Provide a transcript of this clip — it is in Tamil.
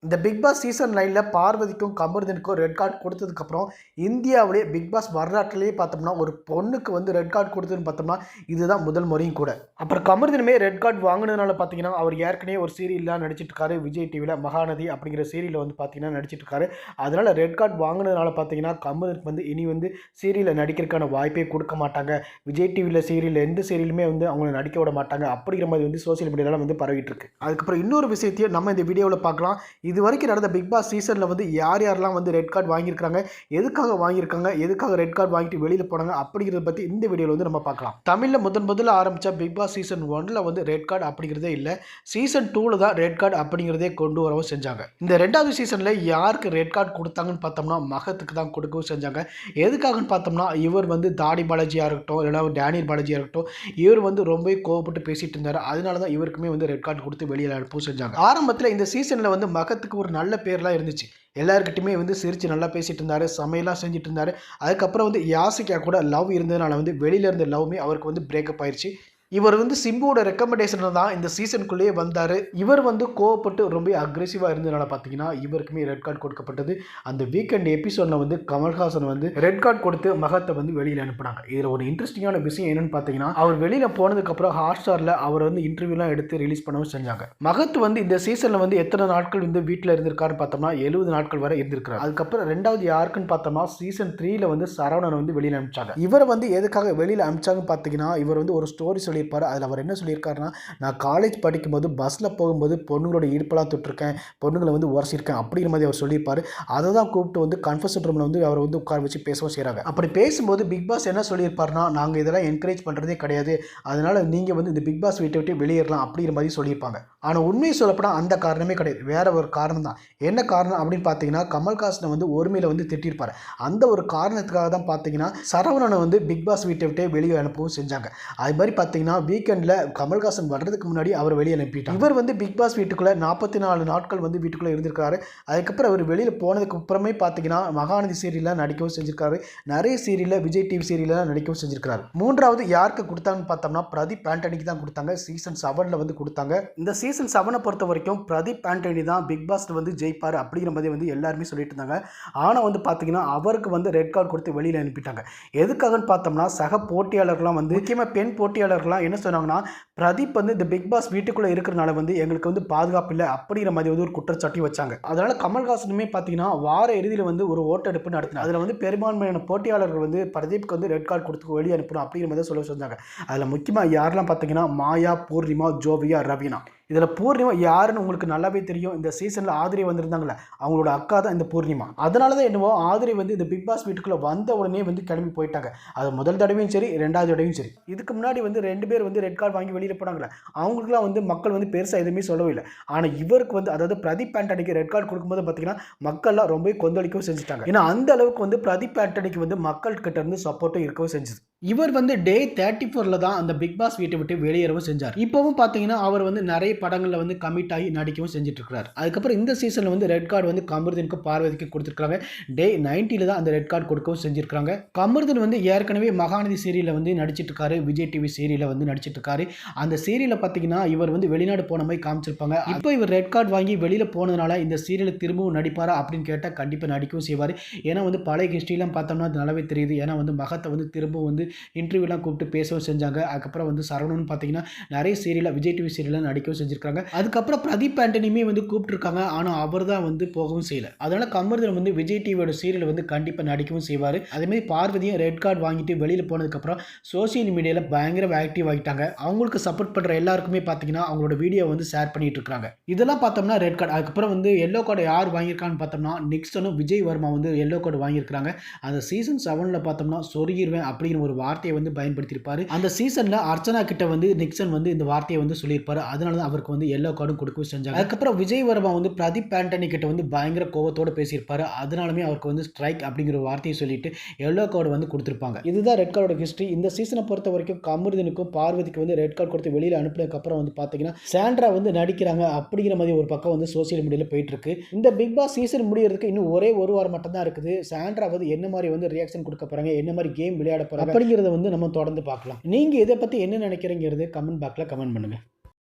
இந்த பிக் பாஸ் சீசன் 9ல பார்வதிக்கும் கமருதனுக்கும் ரெட் கார்டு கொடுத்ததுக்கப்புறம் இந்தியாவிலே பிக் பாஸ் வரலாற்றிலேயே பார்த்தோம்னா ஒரு பொண்ணுக்கு வந்து ரெட் கார்டு கொடுத்ததுன்னு பார்த்தோம்னா இதுதான் முதல் முறையும் கூட. அப்புறம் கமருதனுமே ரெட் கார்டு வாங்கினதுனால பார்த்தீங்கன்னா அவர் ஏற்கனவே ஒரு சீரியல்லாம் நடிச்சிட்டு இருக்காரு. விஜய் டிவியில் மகாநதி அப்படிங்கிற சீரியலில் வந்து பார்த்தீங்கன்னா நடிச்சிட்டு இருக்காரு. அதனால ரெட் கார்டு வாங்கினதுனால பார்த்தீங்கன்னா கமருதனுக்கு வந்து இனி வந்து சீரியலில் நடிக்கிறதுக்கான வாய்ப்பே கொடுக்க மாட்டாங்க. விஜய் டிவியில் சீரியல் எந்த சீரியலுமே வந்து அவங்களை நடிக்க விட மாட்டாங்க அப்படிங்கிற மாதிரி வந்து சோசியல் மீடியாவில் வந்து பரவிட்டு இருக்கு. அதுக்கப்புறம் இன்னொரு விஷயத்தையும் நம்ம இந்த வீடியோவில் பார்க்கலாம். இது வரைக்கும் நடந்த பிக் பாஸ் சீசனில் வந்து யாரெல்லாம் வந்து ரெட் கார்டு வாங்கியிருக்காங்க, எதுக்காக ரெட் கார்டு வாங்கிட்டு வெளியில் போனாங்க அப்படிங்கிறத பற்றி இந்த வீடியோவில் வந்து நம்ம பார்க்கலாம். தமிழில் முதல்ல ஆரம்பித்த பிக் பாஸ் சீசன் 1ல் வந்து ரெட் கார்டு அப்படிங்கிறதே இல்லை. சீசன் 2ல் தான் ரெட் கார்டு அப்படிங்கிறதே கொண்டு வரவும் செஞ்சாங்க. இந்த ரெண்டாவது சீசனில் யாருக்கு ரெட் கார்டு கொடுத்தாங்கன்னு பார்த்தோம்னா மகத்துக்கு தான் கொடுக்கவும் செஞ்சாங்க. எதுக்காகன்னு பார்த்தோம்னா இவர் வந்து தாடி பாலாஜியாக இருக்கட்டும், இல்லைனா டேனியல் பாலாஜியாக இருக்கட்டும், இவர் வந்து ரொம்ப கோவப்பட்டு பேசிட்டு இருந்தார். அதனால தான் இவருக்குமே வந்து ரெட் கார்டு கொடுத்து வெளியில் அனுப்பவும் செஞ்சாங்க. ஆரம்பத்தில் இந்த சீசனில் வந்து மகத்துக்கு ஒரு நல்ல பேர்லாம் இருந்துச்சு. எல்லாருக்கிட்டையுமே வந்து சிரித்து நல்லா பேசிட்டு இருந்தார், சமையலாம் செஞ்சுட்டு இருந்தார். அதுக்கப்புறம் வந்து யாசிகா கூட லவ் இருந்ததுனால வந்து வெளியில் இருந்த லவ்மே அவருக்கு வந்து பிரேக்கப் ஆயிடுச்சு. இவர் வந்து சிம்புவோட ரெக்கமெண்டேஷனில் தான் இந்த சீசனுக்குள்ளேயே வந்தார். இவர் வந்து கோவப்பட்டு ரொம்ப அக்ரெசிவாக இருந்ததுனால பார்த்தீங்கன்னா இவருக்குமே ரெட் கார்டு கொடுக்கப்பட்டது. அந்த வீக்கெண்ட் எபிசோடில் வந்து கமல்ஹாசன் வந்து ரெட் கார்டு கொடுத்து மகத்தை வந்து வெளியில் அனுப்புனாங்க. இதில் ஒரு இன்ட்ரெஸ்டிங்கான விஷயம் என்னன்னு பார்த்தீங்கன்னா அவர் வெளியில் போனதுக்கப்புறம் ஹாட்ஸ்டாரில் அவர் வந்து இன்டர்வியூலாம் எடுத்து ரிலீஸ் பண்ணவும் செஞ்சாங்க. மகத் வந்து இந்த சீசனில் வந்து எத்தனை நாட்கள் வந்து வீட்டில் இருந்திருக்காருன்னு பார்த்தோம்னா 70 நாட்கள் வரை இருந்திருக்காரு. அதுக்கப்புறம் ரெண்டாவது யாருக்குன்னு பார்த்தோம்னா சீசன் 3ல் வந்து சரவணன் வந்து வெளியில் அனுப்பிச்சாங்க. இவர் வந்து எதுக்காக வெளியில் அனுப்பிச்சாங்கன்னு பார்த்தீங்கன்னா இவர் வந்து ஒரு ஸ்டோரி சொல்லி அதில் அவர் என்ன சொல்லியிருக்காருன்னா, நான் காலேஜ் படிக்கும்போது பஸ்ஸில் போகும்போது பொண்ணுங்களோட இடுப்பெல்லாம் தொட்டிருக்கேன், பொண்ணுங்களை வந்து உரசிருக்கேன் அப்படிங்கிற மாதிரி அவர் சொல்லியிருப்பார். அதை தான் கூப்பிட்டு வந்து கன்ஃபர்ஷன் ரூமில் வந்து அவரை வந்து உட்கார வச்சு பேசவும் செய்கிறாங்க. அப்படி பேசும்போது பிக் பாஸ் என்ன சொல்லியிருப்பாருன்னா, நாங்கள் இதெல்லாம் என்கரேஜ் பண்ணுறதே கிடையாது, அதனால் நீங்கள் வந்து இந்த பிக் பாஸ் வீட்டை விட்டு வெளியேறலாம் அப்படிங்கிற மாதிரி சொல்லியிருப்பாங்க. ஆனால் உண்மையை சொல்லப்போனால் அந்த காரணமே கிடையாது, வேற ஒரு காரணம் தான். என்ன காரணம் அப்படின்னு பார்த்தீங்கன்னா கமல்ஹாசனை வந்து ஒருமையில் வந்து திட்டிருப்பார். அந்த ஒரு காரணத்துக்காக தான் பார்த்தீங்கன்னா சரவணனை வந்து பிக் பாஸ் வீட்டை விட்டே வெளியே அனுப்பவும் செஞ்சாங்க. அது மாதிரி பார்த்தீங்கன்னா வீக்கெண்டில் கமல்ஹாசன் வர்றதுக்கு முன்னாடி அவர் வெளியே அனுப்பிட்டார். இவர் வந்து பிக் பாஸ் வீட்டுக்குள்ளே 44 நாட்கள் வந்து வீட்டுக்குள்ளே இருந்திருக்காரு. அதுக்கப்புறம் அவர் வெளியில் போனதுக்கு அப்புறமே பார்த்தீங்கன்னா மகாநதி சீரியலில் நடிக்கவும் செஞ்சிருக்காரு. நிறைய சீரியலில் விஜய் டிவி சீரியலில் நடிக்கவும் செஞ்சிருக்காரு. மூன்றாவது யாருக்கு கொடுத்தாங்கன்னு பார்த்தோம்னா பிரதீப் ஆண்டனிக்கு தான் கொடுத்தாங்க. சீசன் 7ல் வந்து கொடுத்தாங்க. இந்த சீசன் 7 பொறுத்த வரைக்கும் பிரதீப் ஆண்டனி தான் பிக் பாஸ்ல வந்து ஜெயிப்பார் அப்படிங்கிற மாதிரி வந்து எல்லாருமே சொல்லிட்டு இருந்தாங்க. ஆனால் வந்து பார்த்தீங்கன்னா அவருக்கு வந்து ரெட் கார்டு கொடுத்து வெளியில் அனுப்பிட்டாங்க. எதுக்காகன்னு பார்த்தோம்னா சக போட்டியாளர்கள்லாம் வந்து முக்கியமாக பெண் போட்டியாளர்கள்லாம் என்ன சொன்னாங்கன்னா, பிரதீப் வந்து இந்த பிக் பாஸ் வீட்டுக்குள்ளே இருக்கிறனால வந்து எங்களுக்கு வந்து பாதுகாப்பு இல்லை அப்படிங்கிற மாதிரி வந்து ஒரு குற்றச்சாட்டி வச்சாங்க. அதனால கமல்ஹாசனுமே பார்த்தீங்கன்னா வார இறுதியில் வந்து ஒரு ஓட்டெடுப்பு நடத்தினார். அதில் வந்து பெரும்பான்மையான போட்டியாளர்கள் வந்து பிரதீப்க்கு வந்து ரெட் கார்டு கொடுத்து வெளியே அனுப்பணும் அப்படிங்கிற மாதிரி சொல்ல சொன்னாங்க. அதில் முக்கியமாக யாரெல்லாம் பார்த்தீங்கன்னா மாயா, பூர்ணிமா, ஜோவியா, ரவீனா. இதில் பூர்ணிமா யாருன்னு உங்களுக்கு நல்லாவே தெரியும். இந்த சீசனில் ஆதிரை வந்திருந்தாங்களே அவங்களோட அக்கா தான் இந்த பூர்ணிமா. அதனால தான் என்னவோ ஆதிரை வந்து இந்த பிக் பாஸ் வீட்டுக்குள்ளே வந்த உடனே வந்து கிளம்பி போயிட்டாங்க. அது முதல் தடவையும் சரி, ரெண்டாவது தடவையும் சரி. இதுக்கு முன்னாடி வந்து 2 பேர் வந்து ரெட் கார்டு வாங்கி வெளியில் போனாங்களே அவங்களுக்குலாம் வந்து மக்கள் வந்து பெருசாக எதுவுமே சொல்லவே இல்லை. ஆனால் இவருக்கு வந்து அதாவது பிரதீப் ஆண்டனிக்கு ரெட் கார்டு கொடுக்கும்போது பார்த்தீங்கன்னா மக்கள்லாம் ரொம்ப கொந்தளிக்கவும் செஞ்சுட்டாங்க. ஏன்னா அந்த அளவுக்கு வந்து பிரதீப் ஆண்டனிக்கு வந்து மக்கள் கிட்ட இருந்து சப்போர்ட்டும் இருக்கவும் செஞ்சுது. இவர் வந்து டே 34ல் தான் அந்த பிக் பாஸ் வீட்டை விட்டு வெளியேறவும் செஞ்சார். இப்போவும் பார்த்தீங்கன்னா அவர் வந்து நிறைய படங்களில் வந்து கமிட் ஆகி நடிக்கவும் செஞ்சுட்டு இருக்கிறார். அதுக்கப்புறம் இந்த சீசனில் வந்து ரெட் கார்டு வந்து கமருதனுக்கு பார்வதிக்கு கொடுத்துருக்காங்க. டே 90ல் தான் அந்த ரெட் கார்டு கொடுக்கவும் செஞ்சிருக்காங்க. கமருதன் வந்து ஏற்கனவே மகாநதி சீரியலில் வந்து நடிச்சிட்டு இருக்காரு, விஜய் டிவி சீரியலில் வந்து நடிச்சிட்டு இருக்காரு. அந்த சீரியலில் பார்த்தீங்கன்னா இவர் வந்து வெளிநாடு போன மாதிரி காமிச்சிருப்பாங்க. இப்போ இவர் ரெட் கார்டு வாங்கி வெளியில் போனதுனால இந்த சீரியலை திரும்பவும் நடிப்பாரா அப்படின்னு கேட்டால் கண்டிப்பாக நடிக்கவும் செய்வார். ஏன்னா வந்து பழைய ஹிஸ்ட்ரிலாம் பார்த்தோம்னா அது நல்லாவே தெரியுது. ஏன்னா வந்து மகத்தை வந்து திரும்பவும் வந்து இன்டர்வியூலாம் கூப்பிட்டு பேசவும் செஞ்சாங்க. அதுக்கப்புறம் வந்து சரவணன் பார்த்தீங்கன்னா நிறைய சீரியலில் விஜய் டிவி சீரியலில் நடிக்கவும் செஞ்சுருக்காங்க. அதுக்கப்புறம் பிரதீப் ஆண்டனியுமே வந்து கூப்பிட்டுருக்காங்க. ஆனால் அவர் தான் வந்து போகவும் செய்யலை. அதனால் கமருதன் வந்து விஜய் டிவியோட சீரியல் வந்து கண்டிப்பாக நடிக்கவும் செய்வார். அதேமாதிரி பார்வதியும் ரெட் கார்டு வாங்கிட்டு வெளியில் போனதுக்கப்புறம் சோசியல் மீடியாவில் பயங்கர ஆக்டிவ் ஆகிட்டாங்க. அவங்களுக்கு சப்போர்ட் பண்ணுற எல்லாருக்குமே பார்த்தீங்கன்னா அவங்களோட வீடியோ வந்து ஷேர் பண்ணிட்டு இருக்காங்க. இதெல்லாம் பார்த்தோம்னா ரெட் கார்டு. அதுக்கப்புறம் வந்து எல்லோ கார்டு யார் வாங்கியிருக்கான்னு பார்த்தோம்னா நிக்சனும் விஜய் வர்மா வந்து எல்லோ கார்டு வாங்கியிருக்காங்க. அந்த சீசன் 7ல் பார்த்தோம்னா சொருகிடுவேன் அப்படிங்கிற ஒரு வார்த்தையை வந்து பயன்படுத்தியிருப்பாரு. அந்த சீசன்ல அர்ச்சனா கிட்ட வந்து நிக்சன் வந்து இந்த வார்த்தையை வந்து சொல்லியிருப்பாரு. அதனால தான் அவருக்கு வந்து எல்லோ கார்டும் கொடுக்க செஞ்சாங்க. அதுக்கப்புறம் விஜய் வர்மா வந்து பிரதீப் ஆண்டனி கிட்ட வந்து பயங்கர கோவத்தோட பேசியிருப்பாரு. அதனாலுமே அவருக்கு வந்து ஸ்ட்ரைக் அப்படிங்கிற வார்த்தையை சொல்லிட்டு எல்லோ கார்டு வந்து கொடுத்துருப்பாங்க. இதுதான் ரெட் கார்டோட ஹிஸ்டரி. இந்த சீசனை பொறுத்த வரைக்கும் கமருதனுக்கும் பார்வதிக்கு வந்து ரெட் கார்டு கொடுத்து வெளியில் அனுப்பினதுக்கு அப்புறம் வந்து பார்த்தீங்கன்னா சாண்ட்ரா வந்து நடிக்கிறாங்க அப்படிங்கிற மாதிரி ஒரு பக்கம் வந்து சோசியல் மீடியாவில் போயிட்டு இருக்கு. இந்த பிக் பாஸ் சீசன் முடியறதுக்கு இன்னும் ஒரே ஒரு வாரம் மட்டும் தான் இருக்குது. சாண்ட்ரா வந்து என்ன மாதிரி வந்து ரியாக்ஷன் கொடுக்க போறாங்க, என்ன மாதிரி கேம் விளையாட போறாங்க அப்படிங்கிறத வந்து நம்ம தொடர்ந்து பார்க்கலாம். நீங்க இதை பத்தி என்ன நினைக்கிறீங்கிறது கமெண்ட் பாக்ஸ்ல கமெண்ட் பண்ணுங்க.